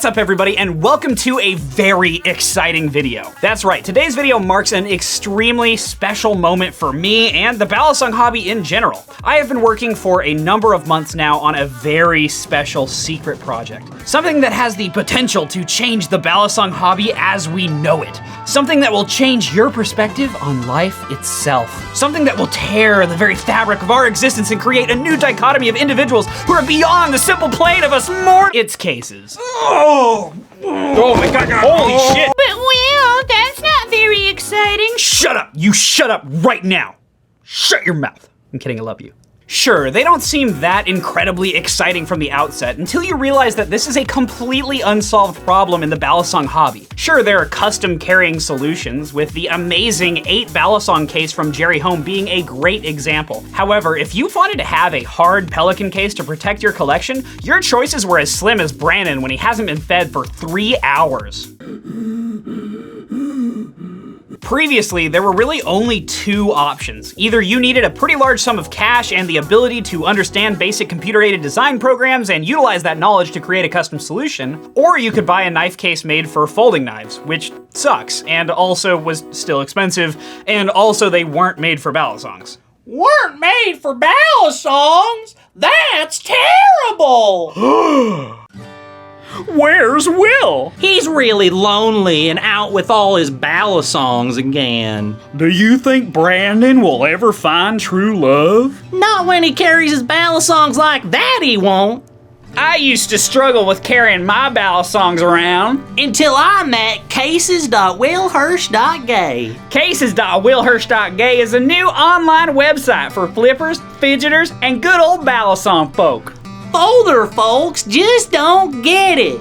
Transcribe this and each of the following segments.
What's up everybody, and welcome to a very exciting video. That's right, today's video marks an extremely special moment for me and the Balisong hobby in general. I have been working for a number of months now on a very special secret project. Something that has the potential to change the Balisong hobby as we know it. Something that will change your perspective on life itself. Something that will tear the very fabric of our existence and create a new dichotomy of individuals who are beyond the simple plane of us It's Cases. Oh my god, holy shit! But Will, that's not very exciting. Shut up! You shut up right now! Shut your mouth. I'm kidding, I love you. Sure, they don't seem that incredibly exciting from the outset until you realize that this is a completely unsolved problem in the Balisong hobby. Sure, there are custom carrying solutions, with the amazing 8 Balisong case from Jerry Home being a great example. However, if you wanted to have a hard pelican case to protect your collection, your choices were as slim as Brandon when he hasn't been fed for 3 hours. Previously, there were really only 2 options. Either you needed a pretty large sum of cash and the ability to understand basic computer-aided design programs and utilize that knowledge to create a custom solution, or you could buy a knife case made for folding knives, which sucks, and also was still expensive, and also they weren't made for Balisongs. Weren't made for Balisongs? That's terrible! Where's Will? He's really lonely and out with all his Balisongs again. Do you think Brandon will ever find true love? Not when he carries his Balisongs like that, he won't. I used to struggle with carrying my Balisongs around. Until I met Cases.WillHirsch.Gay. Cases.WillHirsch.Gay is a new online website for flippers, fidgeters, and good old Balisong folk. Older folks just don't get it.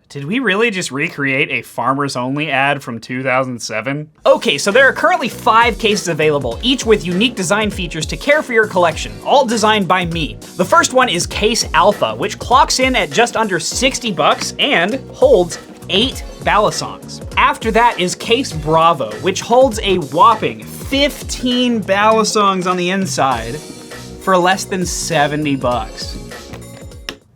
Did we really just recreate a Farmers Only ad from 2007? Okay, so there are currently 5 cases available, each with unique design features to care for your collection, all designed by me. The first one is Case Alpha, which clocks in at just under 60 bucks and holds 8 Balisongs. After that is Case Bravo, which holds a whopping 15 Balisongs on the inside for less than 70 bucks.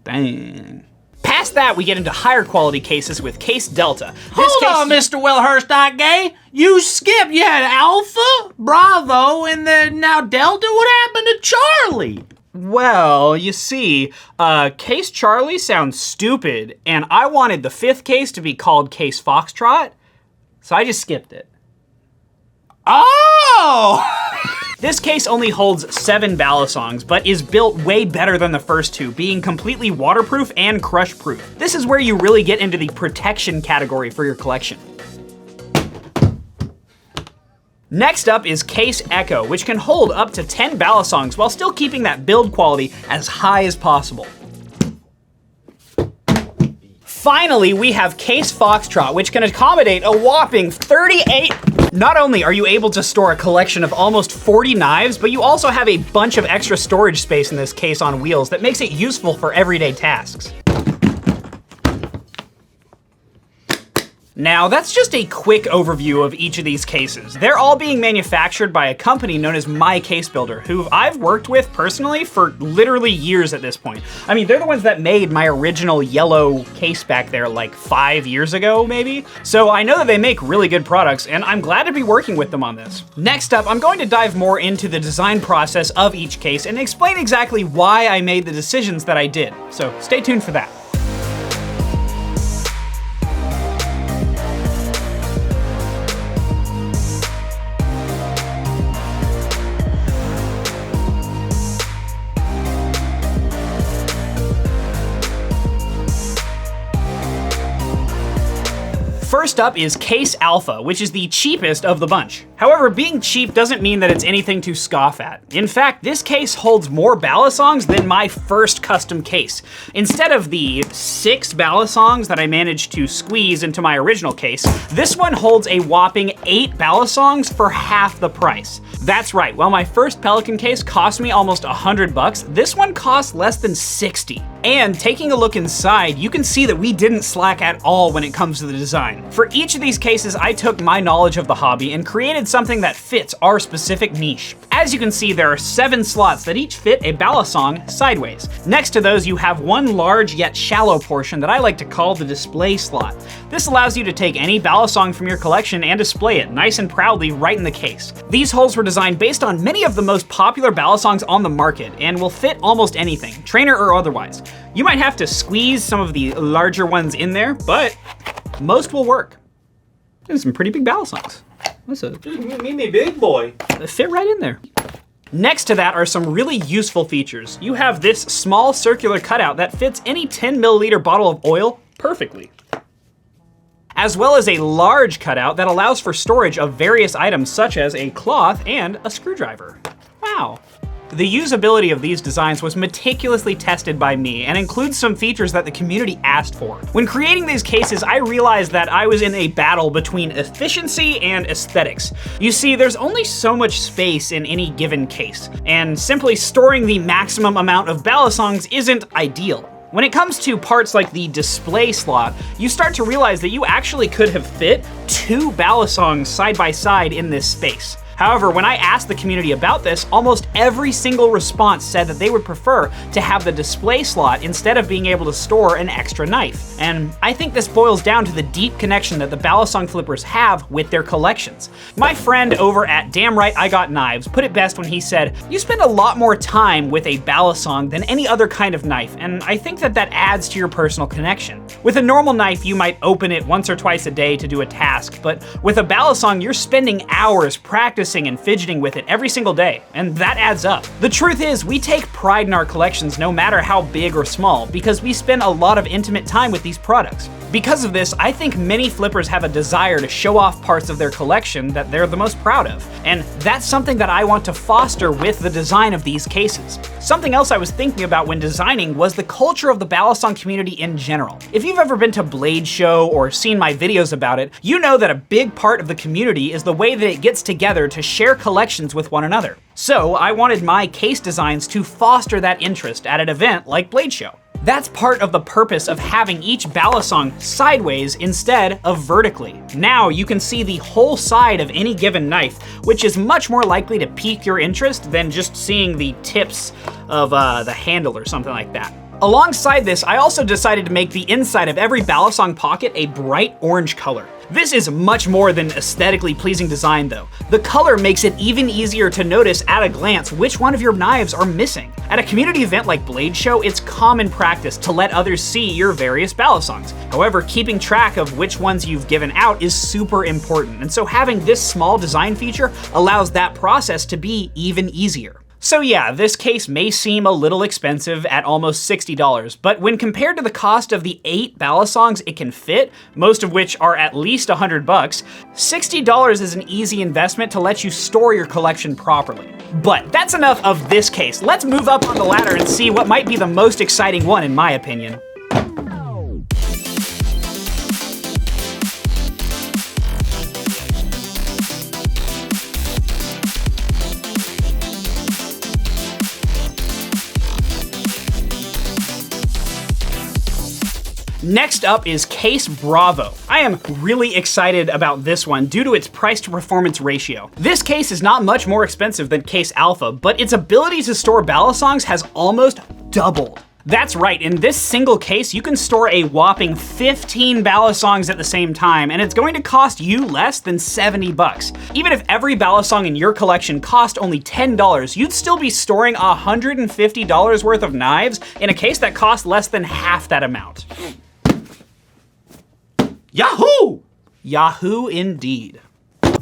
Dang. Past that, we get into higher quality cases with Case Delta. Hold on, Mr. WillHirsch.Gay. You skipped. You had Alpha, Bravo, and then now Delta. What happened to Charlie? Well, you see, Case Charlie sounds stupid, and I wanted the 5th case to be called Case Foxtrot, so I just skipped it. Oh! This case only holds 7 Balisongs, but is built way better than the first 2, being completely waterproof and crush-proof. This is where you really get into the protection category for your collection. Next up is Case Echo, which can hold up to 10 Balisongs while still keeping that build quality as high as possible. Finally, we have Case Foxtrot, which can accommodate a whopping 38. Not only are you able to store a collection of almost 40 knives, but you also have a bunch of extra storage space in this case on wheels that makes it useful for everyday tasks. Now, that's just a quick overview of each of these cases. They're all being manufactured by a company known as My Case Builder, who I've worked with personally for literally years at this point. I mean, they're the ones that made my original yellow case back there like 5 years ago, maybe? So I know that they make really good products, and I'm glad to be working with them on this. Next up, I'm going to dive more into the design process of each case and explain exactly why I made the decisions that I did. So stay tuned for that. First up is Case Alpha, which is the cheapest of the bunch. However, being cheap doesn't mean that it's anything to scoff at. In fact, this case holds more Balisongs than my first custom case. Instead of the 6 Balisongs that I managed to squeeze into my original case, this one holds a whopping 8 Balisongs for half the price. That's right, while my first Pelican case cost me almost 100 bucks, this one costs less than 60. And taking a look inside, you can see that we didn't slack at all when it comes to the design. For each of these cases, I took my knowledge of the hobby and created something that fits our specific niche. As As you can see, there are 7 slots that each fit a balisong sideways. Next to those, you have one large yet shallow portion that I like to call the display slot. This allows you to take any balisong from your collection and display it nice and proudly right in the case. These holes were designed based on many of the most popular balisongs on the market and will fit almost anything, trainer or otherwise. You might have to squeeze some of the larger ones in there, but most will work. There's some pretty big balisongs. Me big boy. They fit right in there. Next to that are some really useful features. You have this small circular cutout that fits any 10 milliliter bottle of oil perfectly, as well as a large cutout that allows for storage of various items such as a cloth and a screwdriver. Wow. The usability of these designs was meticulously tested by me and includes some features that the community asked for. When creating these cases, I realized that I was in a battle between efficiency and aesthetics. You see, there's only so much space in any given case, and simply storing the maximum amount of balisongs isn't ideal. When it comes to parts like the display slot, you start to realize that you actually could have fit 2 balisongs side by side in this space. However, when I asked the community about this, almost every single response said that they would prefer to have the display slot instead of being able to store an extra knife. And I think this boils down to the deep connection that the balisong flippers have with their collections. My friend over at Damn Right I Got Knives put it best when he said, "You spend a lot more time with a balisong than any other kind of knife, and I think that adds to your personal connection. With a normal knife, you might open it once or twice a day to do a task, but with a balisong, you're spending hours practicing and fidgeting with it every single day, and that adds up." The truth is, we take pride in our collections no matter how big or small, because we spend a lot of intimate time with these products. Because of this, I think many flippers have a desire to show off parts of their collection that they're the most proud of, and that's something that I want to foster with the design of these cases. Something else I was thinking about when designing was the culture of the balisong community in general. If you've ever been to Blade Show or seen my videos about it, you know that a big part of the community is the way that it gets together to share collections with one another. So I wanted my case designs to foster that interest at an event like Blade Show. That's part of the purpose of having each balisong sideways instead of vertically. Now you can see the whole side of any given knife, which is much more likely to pique your interest than just seeing the tips of the handle or something like that. Alongside this, I also decided to make the inside of every balisong pocket a bright orange color. This is much more than aesthetically pleasing design though. The color makes it even easier to notice at a glance which one of your knives are missing. At a community event like Blade Show, it's common practice to let others see your various balisongs. However, keeping track of which ones you've given out is super important, and so having this small design feature allows that process to be even easier. So yeah, this case may seem a little expensive at almost $60, but when compared to the cost of the 8 balisongs it can fit, most of which are at least $100, $60 is an easy investment to let you store your collection properly. But that's enough of this case. Let's move up on the ladder and see what might be the most exciting one in my opinion. Next up is Case Bravo. I am really excited about this one due to its price to performance ratio. This case is not much more expensive than Case Alpha, but its ability to store balisongs has almost doubled. That's right, in this single case, you can store a whopping 15 balisongs at the same time, and it's going to cost you less than $70. Even if every balisong in your collection cost only $10, you'd still be storing $150 worth of knives in a case that costs less than half that amount. Yahoo! Yahoo indeed.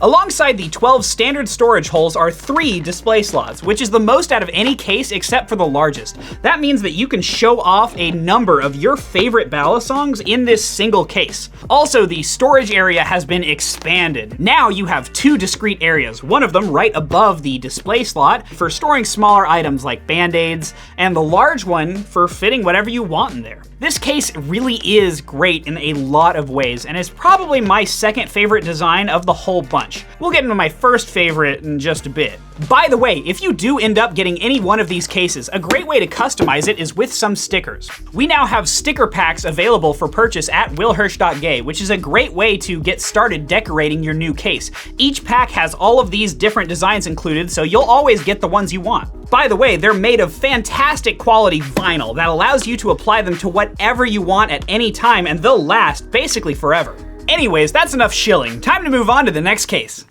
Alongside the 12 standard storage holes are 3 display slots, which is the most out of any case except for the largest. That means that you can show off a number of your favorite balisongs in this single case. Also, the storage area has been expanded. Now you have 2 discrete areas, one of them right above the display slot for storing smaller items like band-aids, and the large one for fitting whatever you want in there. This case really is great in a lot of ways, and is probably my second favorite design of the whole bunch. bunch. We'll get into my first favorite in just a bit. By the way, if you do end up getting any one of these cases, a great way to customize it is with some stickers. We now have sticker packs available for purchase at WillHirsch.Gay, which is a great way to get started decorating your new case. Each pack has all of these different designs included, so you'll always get the ones you want. By the way, they're made of fantastic quality vinyl that allows you to apply them to whatever you want at any time, and they'll last basically forever. Anyways, that's enough shilling. Time to move on to the next case.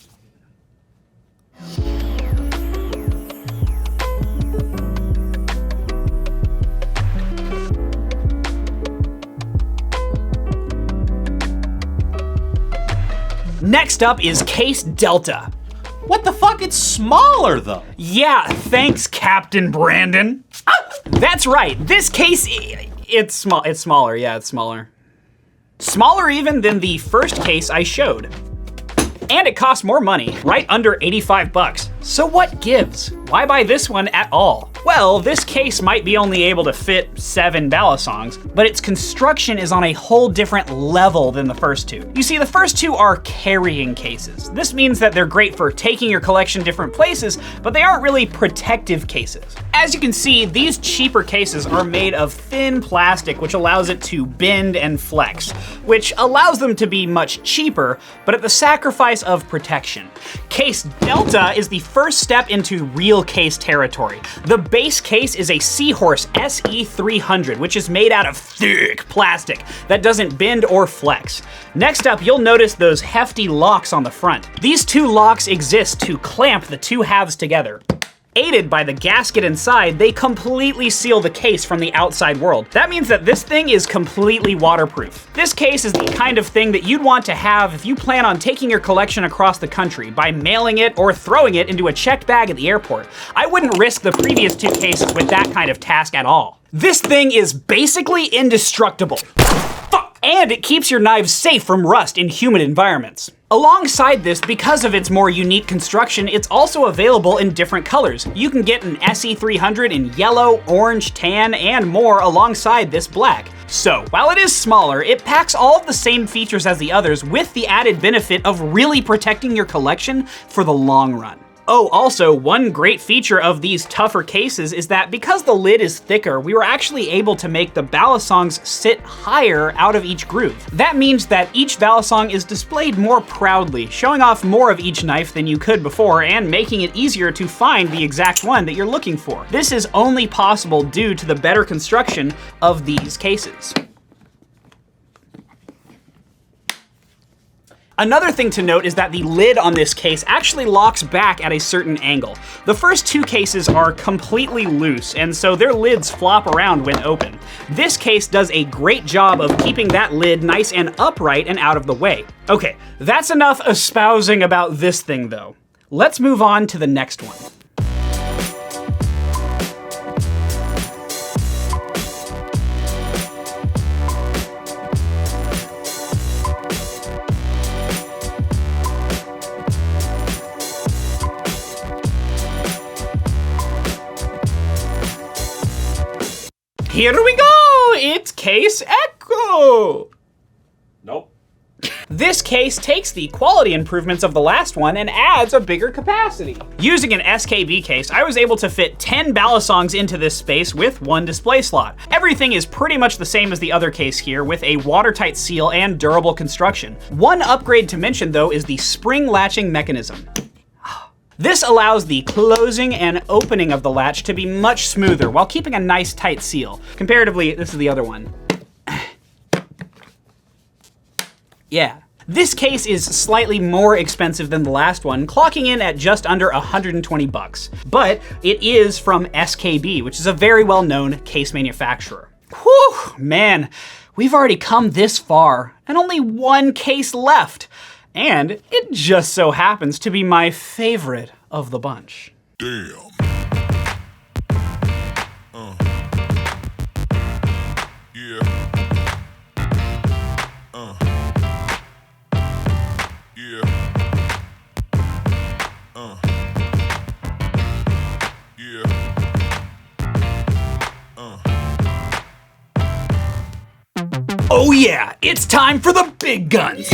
Next up is Case Delta. What the fuck? It's smaller though. Yeah, thanks, Captain Brandon. That's right, this case, it's smaller, yeah, it's smaller. Smaller even than the first case I showed. And it costs more money, right under 85 bucks. So what gives? Why buy this one at all? Well, this case might be only able to fit 7 Balisongs, but its construction is on a whole different level than the first two. You see, the first two are carrying cases. This means that they're great for taking your collection different places, but they aren't really protective cases. As you can see, these cheaper cases are made of thin plastic, which allows it to bend and flex, which allows them to be much cheaper, but at the sacrifice of protection. Case Delta is the first step into real case territory. The base case is a Seahorse SE300, which is made out of thick plastic that doesn't bend or flex. Next up, you'll notice those hefty locks on the front. These two locks exist to clamp the two halves together. Aided by the gasket inside, they completely seal the case from the outside world. That means that this thing is completely waterproof. This case is the kind of thing that you'd want to have if you plan on taking your collection across the country by mailing it or throwing it into a checked bag at the airport. I wouldn't risk the previous two cases with that kind of task at all. This thing is basically indestructible. And it keeps your knives safe from rust in humid environments. Alongside this, because of its more unique construction, it's also available in different colors. You can get an SE300 in yellow, orange, tan, and more alongside this black. So, while it is smaller, it packs all of the same features as the others with the added benefit of really protecting your collection for the long run. Oh, also, one great feature of these tougher cases is that because the lid is thicker, we were actually able to make the Balisongs sit higher out of each groove. That means that each Balisong is displayed more proudly, showing off more of each knife than you could before and making it easier to find the exact one that you're looking for. This is only possible due to the better construction of these cases. Another thing to note is that the lid on this case actually locks back at a certain angle. The first two cases are completely loose, and so their lids flop around when open. This case does a great job of keeping that lid nice and upright and out of the way. Okay, that's enough espousing about this thing though. Let's move on to the next one. Here we go! It's Case Echo! Nope. This case takes the quality improvements of the last one and adds a bigger capacity. Using an SKB case, I was able to fit 10 Balisongs into this space with one display slot. Everything is pretty much the same as the other case here, with a watertight seal and durable construction. One upgrade to mention though is the spring latching mechanism. This allows the closing and opening of the latch to be much smoother while keeping a nice tight seal. Comparatively, this is the other one. Yeah. This case is slightly more expensive than the last one, clocking in at just under 120 bucks. But it is from SKB, which is a very well-known case manufacturer. Whew, man, we've already come this far, and only one case left. And it just so happens to be my favorite of the bunch. Damn. Yeah. Yeah. Oh yeah, it's time for the big guns.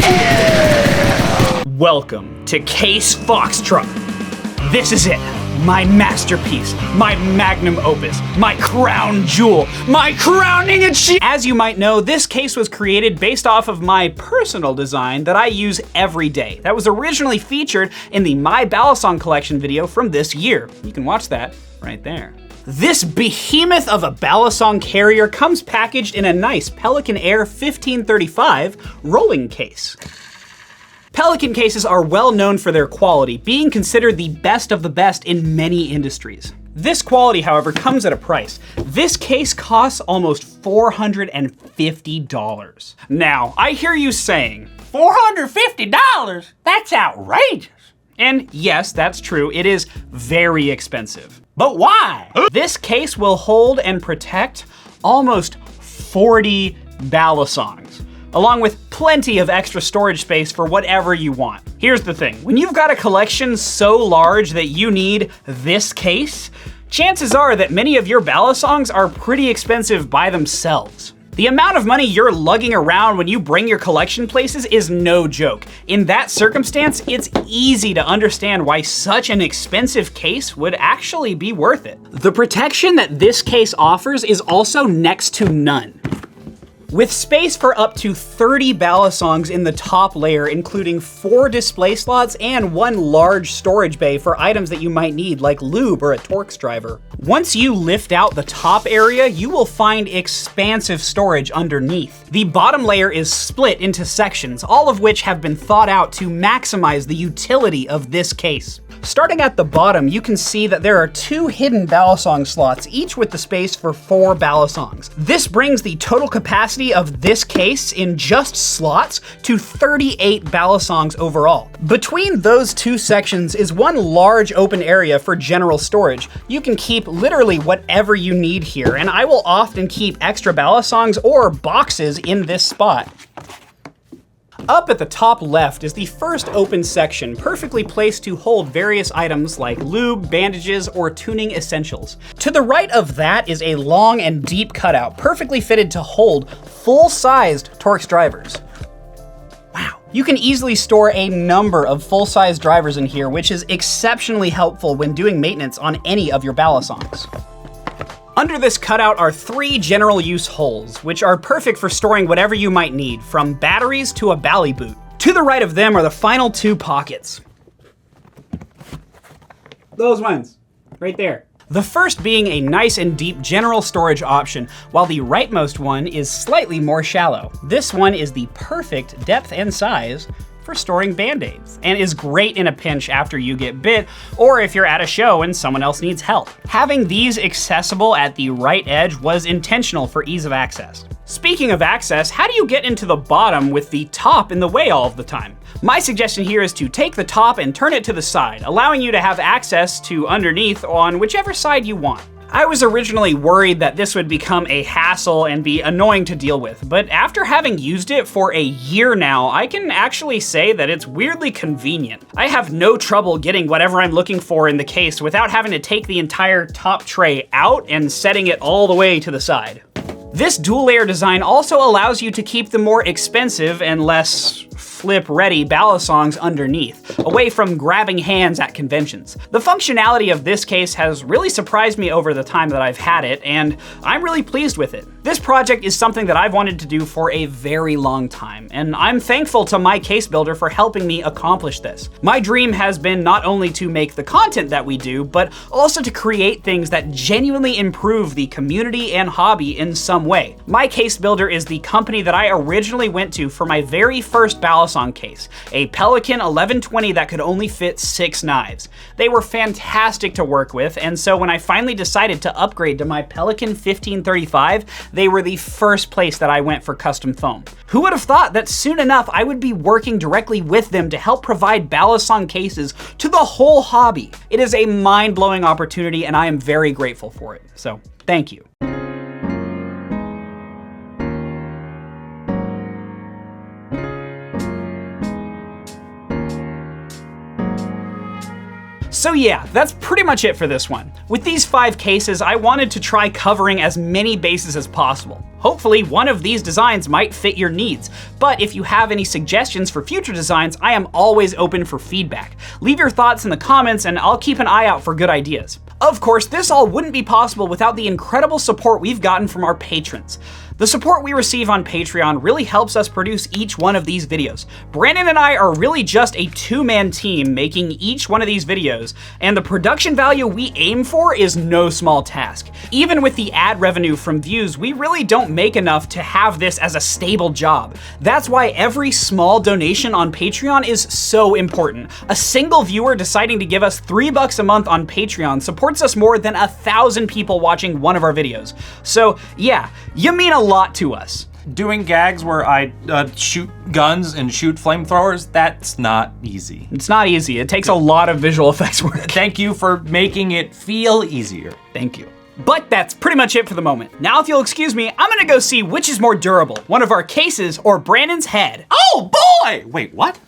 Welcome to Case Foxtrot. This is it, my masterpiece, my magnum opus, my crown jewel, my crowning achievement. As you might know, this case was created based off of my personal design that I use every day. That was originally featured in the My Balisong collection video from this year. You can watch that right there. This behemoth of a Balisong carrier comes packaged in a nice Pelican Air 1535 rolling case. Pelican cases are well known for their quality, being considered the best of the best in many industries. This quality, however, comes at a price. This case costs almost $450. Now, I hear you saying, $450? That's outrageous. and yes, that's true, it is very expensive. But why? This case will hold and protect almost 40 Balisongs, along with plenty of extra storage space for whatever you want. Here's the thing, when you've got a collection so large that you need this case, chances are that many of your Balisongs are pretty expensive by themselves. The amount of money you're lugging around when you bring your collection places is no joke. In that circumstance, it's easy to understand why such an expensive case would actually be worth it. The protection that this case offers is also next to none. With space for up to 30 Balisongs in the top layer, including 4 display slots and 1 large storage bay for items that you might need, like lube or a Torx driver. Once you lift out the top area, you will find expansive storage underneath. The bottom layer is split into sections, all of which have been thought out to maximize the utility of this case. Starting at the bottom, you can see that there are 2 hidden Balisong slots, each with the space for 4 Balisongs. This brings the total capacity of this case in just slots to 38 Balisongs overall. Between those 2 sections is 1 large open area for general storage. You can keep literally whatever you need here, and I will often keep extra Balisongs or boxes in this spot. Up at the top left is the first open section, perfectly placed to hold various items like lube, bandages, or tuning essentials. To the right of that is a long and deep cutout, perfectly fitted to hold full-sized Torx drivers. Wow. You can easily store a number of full-size drivers in here, which is exceptionally helpful when doing maintenance on any of your Balisongs. Under this cutout are 3 general use holes, which are perfect for storing whatever you might need, from batteries to a bally boot. To the right of them are the final 2 pockets. Those ones, right there. The first being a nice and deep general storage option, while the rightmost one is slightly more shallow. This one is the perfect depth and size for storing band-aids, and is great in a pinch after you get bit, or if you're at a show and someone else needs help. Having these accessible at the right edge was intentional for ease of access. Speaking of access, how do you get into the bottom with the top in the way all of the time? My suggestion here is to take the top and turn it to the side, allowing you to have access to underneath on whichever side you want. I was originally worried that this would become a hassle and be annoying to deal with, but after having used it for a year now, I can actually say that it's weirdly convenient. I have no trouble getting whatever I'm looking for in the case without having to take the entire top tray out and setting it all the way to the side. This dual layer design also allows you to keep the more expensive and less flip-ready Balisongs underneath, away from grabbing hands at conventions. The functionality of this case has really surprised me over the time that I've had it, and I'm really pleased with it. This project is something that I've wanted to do for a very long time, and I'm thankful to my case builder for helping me accomplish this. My dream has been not only to make the content that we do, but also to create things that genuinely improve the community and hobby in some way. My case builder is the company that I originally went to for my very first Balisong case, a Pelican 1120 that could only fit 6 knives. They were fantastic to work with, and so when I finally decided to upgrade to my Pelican 1535, they were the first place that I went for custom foam. Who would have thought that soon enough I would be working directly with them to help provide Balisong cases to the whole hobby? It is a mind-blowing opportunity, and I am very grateful for it. So, thank you. So yeah, that's pretty much it for this one. With these 5 cases, I wanted to try covering as many bases as possible. Hopefully, one of these designs might fit your needs, but if you have any suggestions for future designs, I am always open for feedback. Leave your thoughts in the comments and I'll keep an eye out for good ideas. Of course, this all wouldn't be possible without the incredible support we've gotten from our patrons. The support we receive on Patreon really helps us produce each one of these videos. Brandon and I are really just a 2-man team making each one of these videos, and the production value we aim for is no small task. Even with the ad revenue from views, we really don't make enough to have this as a stable job. That's why every small donation on Patreon is so important. A single viewer deciding to give us $3 a month on Patreon supports us more than 1,000 people watching one of our videos. So yeah, you mean a lot to us. Doing gags where I shoot guns and shoot flamethrowers, that's not easy. It's not easy. It takes a lot of visual effects work. Thank you for making it feel easier. Thank you. But that's pretty much it for the moment. Now, if you'll excuse me, I'm gonna go see which is more durable, one of our cases or Brandon's head. Oh boy! Wait, what?